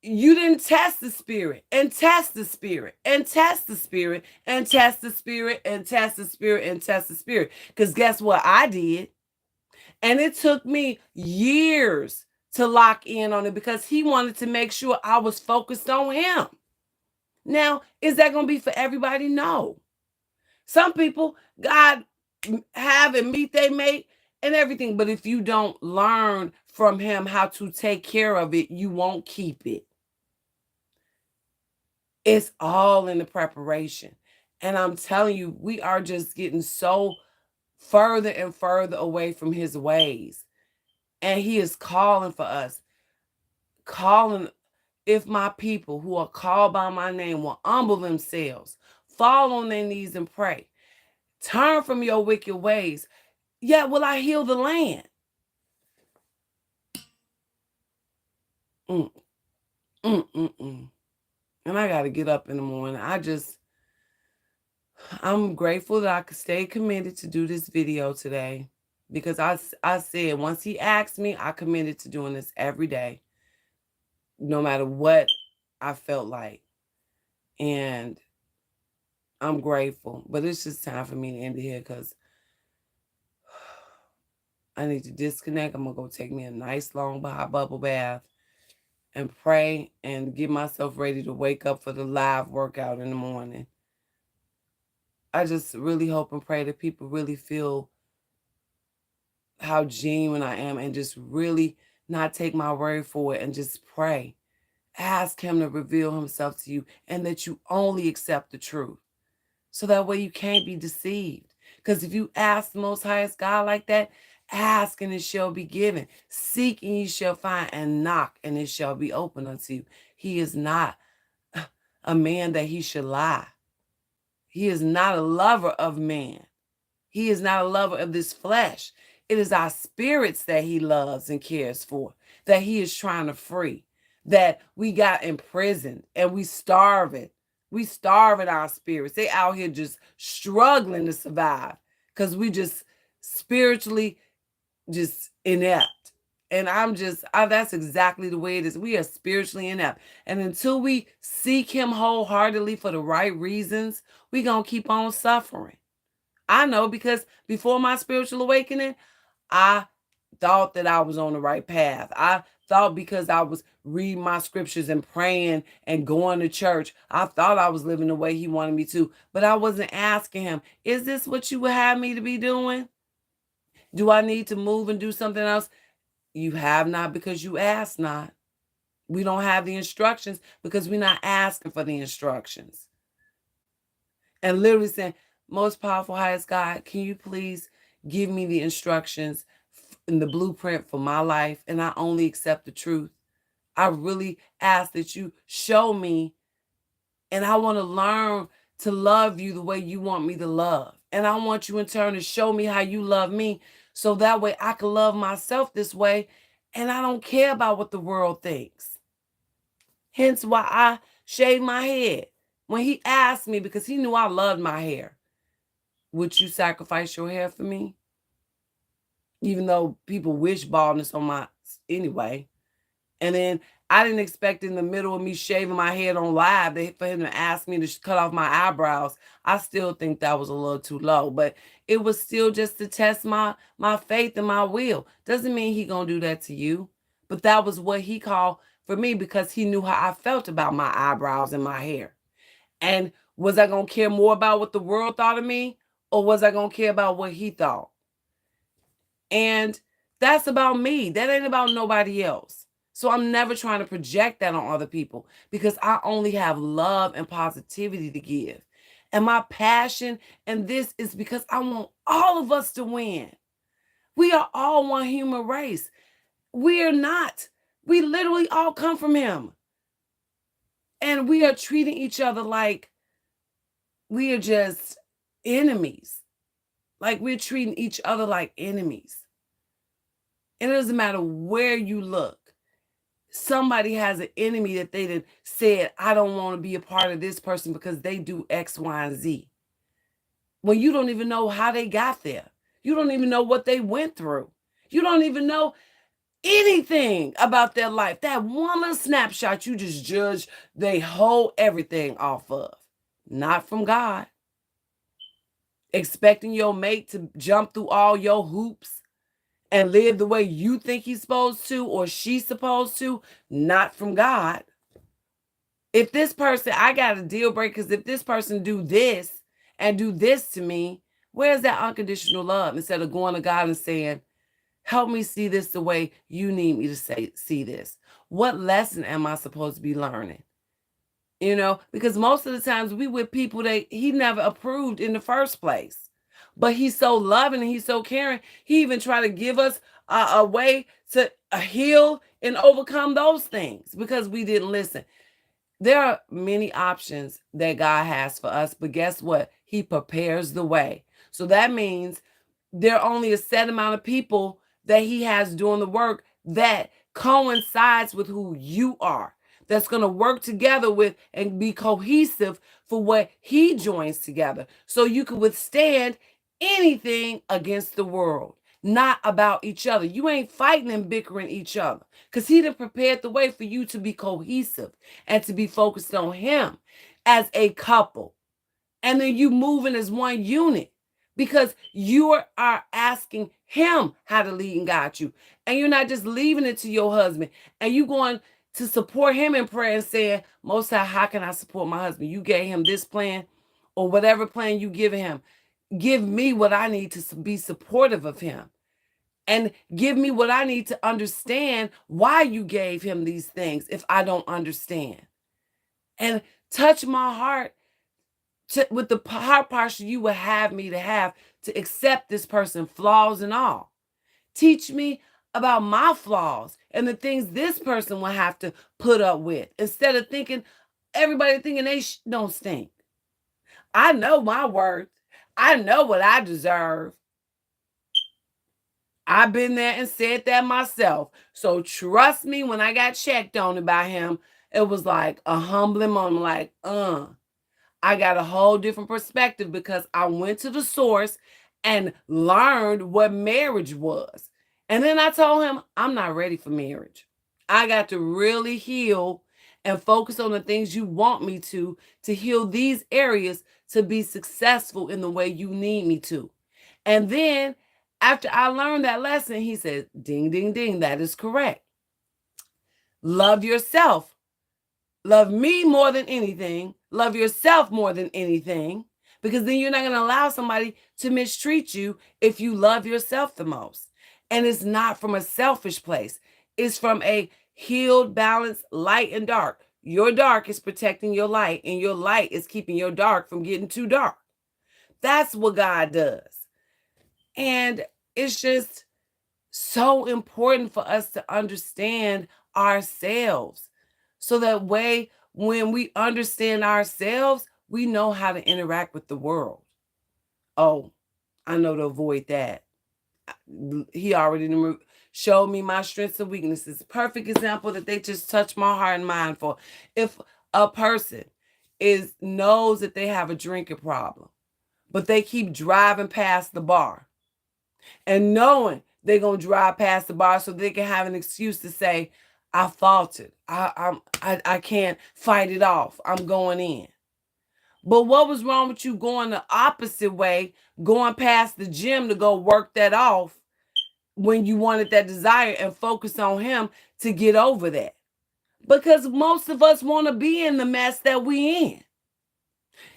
you didn't test the spirit and test the spirit and test the spirit and test the spirit and test the spirit and test the spirit. Because guess what? I did. And it took me years to lock in on it, because he wanted to make sure I was focused on him. Now, is that going to be for everybody? No. Some people, God have and meet they mate and everything. But if you don't learn from him how to take care of it, you won't keep it. It's all in the preparation. And I'm telling you, we are just getting so further and further away from his ways. And he is calling for us. Calling, if my people who are called by my name will humble themselves, fall on their knees and pray, turn from your wicked ways, yet will I heal the land. And I got to get up in the morning. I'm grateful that I could stay committed to do this video today, because I said once he asked me, I committed to doing this every day, no matter what I felt like. And I'm grateful, but it's just time for me to end it here, because I need to disconnect. I'm going to go take me a nice long bubble bath and pray and get myself ready to wake up for the live workout in the morning. I just really hope and pray that people really feel how genuine I am, and just really not take my word for it and just pray. Ask him to reveal himself to you, and that you only accept the truth. So that way you can't be deceived. Because if you ask the Most Highest God like that, ask and it shall be given. Seek and you shall find, and knock and it shall be opened unto you. He is not a man that he should lie. He is not a lover of man. He is not a lover of this flesh. It is our spirits that he loves and cares for, that he is trying to free, that we got imprisoned and we starving. We starving our spirits. They out here just struggling to survive, because we just spiritually just inept. And that's exactly the way it is. We are spiritually inept. And until we seek him wholeheartedly for the right reasons, we going to keep on suffering. I know, because before my spiritual awakening, I thought that I was on the right path. I thought, because I was reading my scriptures and praying and going to church, I thought I was living the way he wanted me to. But I wasn't asking him, is this what you would have me to be doing? Do I need to move and do something else? You have not, because you ask not. We don't have the instructions because we're not asking for the instructions. And literally saying, most powerful, highest God, can you please give me the instructions in the blueprint for my life? And I only accept the truth. I really ask that you show me, and I want to learn to love you the way you want me to love. And I want you in turn to show me how you love me, so that way I can love myself this way, and I don't care about what the world thinks. Hence why I shaved my head when he asked me, because he knew I loved my hair. would you sacrifice your hair for me? Even though people wish baldness on my anyway. And then I didn't expect in the middle of me shaving my head on live for him to ask me to cut off my eyebrows. I still think that was a little too low, but it was still just to test my faith and my will. Doesn't mean he gonna do that to you, but that was what he called for me because he knew how I felt about my eyebrows and my hair. And was I gonna care more about what the world thought of me, or was I gonna care about what he thought? And that's about me. That ain't about nobody else. So I'm never trying to project that on other people because I only have love and positivity to give. And my passion and this is because I want all of us to win. We are all one human race. We are not. We literally all come from him. And we are treating each other like we are just enemies. Like we're treating each other like enemies. And it doesn't matter where you look. Somebody has an enemy that they done said, I don't want to be a part of this person because they do X, Y, and Z. Well, you don't even know how they got there. You don't even know what they went through. You don't even know anything about their life. That one little snapshot you just judge they whole everything off of. Not from God. Expecting your mate to jump through all your hoops and live the way you think he's supposed to or she's supposed to, not from God. If this person, I got a deal breaker because if this person do this and do this to me, where's that unconditional love? Instead of going to God and saying, help me see this the way you need me to see this. What lesson am I supposed to be learning? You know, because most of the times we with people that he never approved in the first place. But he's so loving and he's so caring. He even tried to give us a way to heal and overcome those things because we didn't listen. There are many options that God has for us, but guess what? He prepares the way. So that means there are only a set amount of people that he has doing the work that coincides with who you are, that's going to work together with and be cohesive for what he joins together so you can withstand anything against the world, not about each other. You ain't fighting and bickering each other because he done prepared the way for you to be cohesive and to be focused on him as a couple. And then you moving as one unit because you are asking him how to lead and guide you. And you're not just leaving it to your husband and you going to support him in prayer and saying, Most High, how can I support my husband? You gave him this plan or whatever plan you give him. Give me what I need to be supportive of him. And give me what I need to understand why you gave him these things if I don't understand. And touch my heart with the heart posture you would have me to have to accept this person, flaws and all. Teach me about my flaws and the things this person will have to put up with instead of thinking everybody thinking they don't stink. I know my worth. I know what I deserve. I've been there and said that myself. So trust me, when I got checked on it by him, it was like a humbling moment, like, I got a whole different perspective because I went to the source and learned what marriage was. And then I told him, I'm not ready for marriage. I got to really heal and focus on the things you want me to heal these areas to be successful in the way you need me to. And then after I learned that lesson, he said, ding, ding, ding, that is correct. Love yourself. Love me more than anything. Love yourself more than anything. Because then you're not going to allow somebody to mistreat you if you love yourself the most. And it's not from a selfish place. It's from a healed, balanced, light and dark. Your dark is protecting your light, and your light is keeping your dark from getting too dark. That's what God does. And it's just so important for us to understand ourselves. So that way, when we understand ourselves, we know how to interact with the world. Oh, I know to avoid that. He already showed me my strengths and weaknesses. Perfect example that they just touched my heart and mind for. If a person knows that they have a drinking problem, but they keep driving past the bar and knowing they're going to drive past the bar so they can have an excuse to say, I faltered. I can't fight it off. I'm going in. But what was wrong with you going the opposite way, going past the gym to go work that off when you wanted that desire and focus on him to get over that? Because most of us want to be in the mess that we in.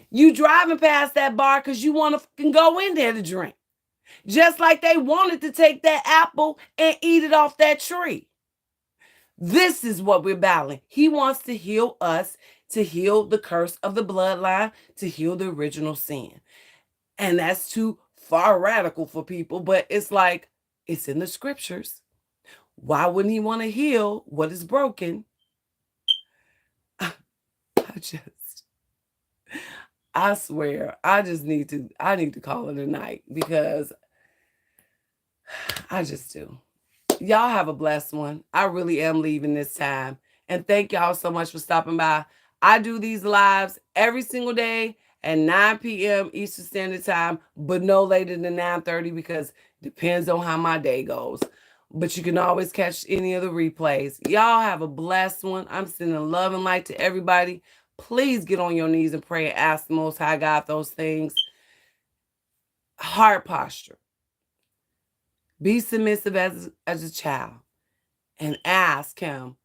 You driving past that bar because you want to go in there to drink. Just like they wanted to take that apple and eat it off that tree. This is what we're battling. He wants to heal us, to heal the curse of the bloodline, to heal the original sin. And that's too far radical for people, but it's like, it's in the scriptures. Why wouldn't he want to heal what is broken? I swear, I need to call it a night because I just do. Y'all have a blessed one. I really am leaving this time. And thank y'all so much for stopping by. I do these lives every single day at 9 p.m. Eastern Standard Time, but no later than 9:30 because it depends on how my day goes. But you can always catch any of the replays. Y'all have a blessed one. I'm sending love and light to everybody. Please get on your knees and pray and ask the Most High God those things. Heart posture. Be submissive as a child and ask him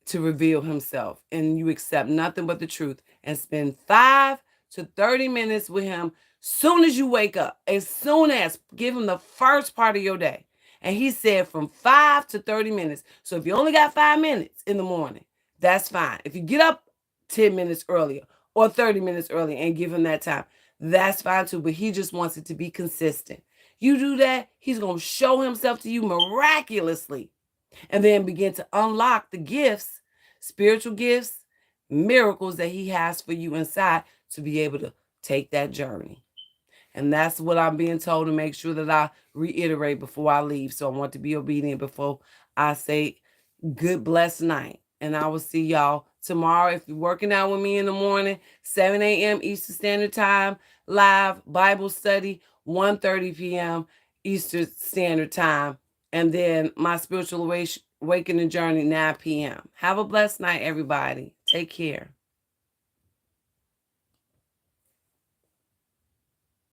to reveal himself. And you accept nothing but the truth and spend 5 to 30 minutes with him soon as you wake up. As soon as, give him the first part of your day. And he said from 5 to 30 minutes. So if you only got 5 minutes in the morning, that's fine. If you get up 10 minutes earlier or 30 minutes earlier and give him that time, that's fine too. But he just wants it to be consistent. You do that, he's going to show himself to you miraculously and then begin to unlock the gifts, spiritual gifts, miracles that he has for you inside to be able to take that journey. And that's what I'm being told to make sure that I reiterate before I leave. So I want to be obedient before I say good blessed night. And I will see y'all tomorrow. If you're working out with me in the morning, 7 a.m. Eastern Standard Time, live Bible study, 1:30 p.m. Eastern Standard Time. And then my spiritual awakening journey, 9 p.m. Have a blessed night, everybody. Take care.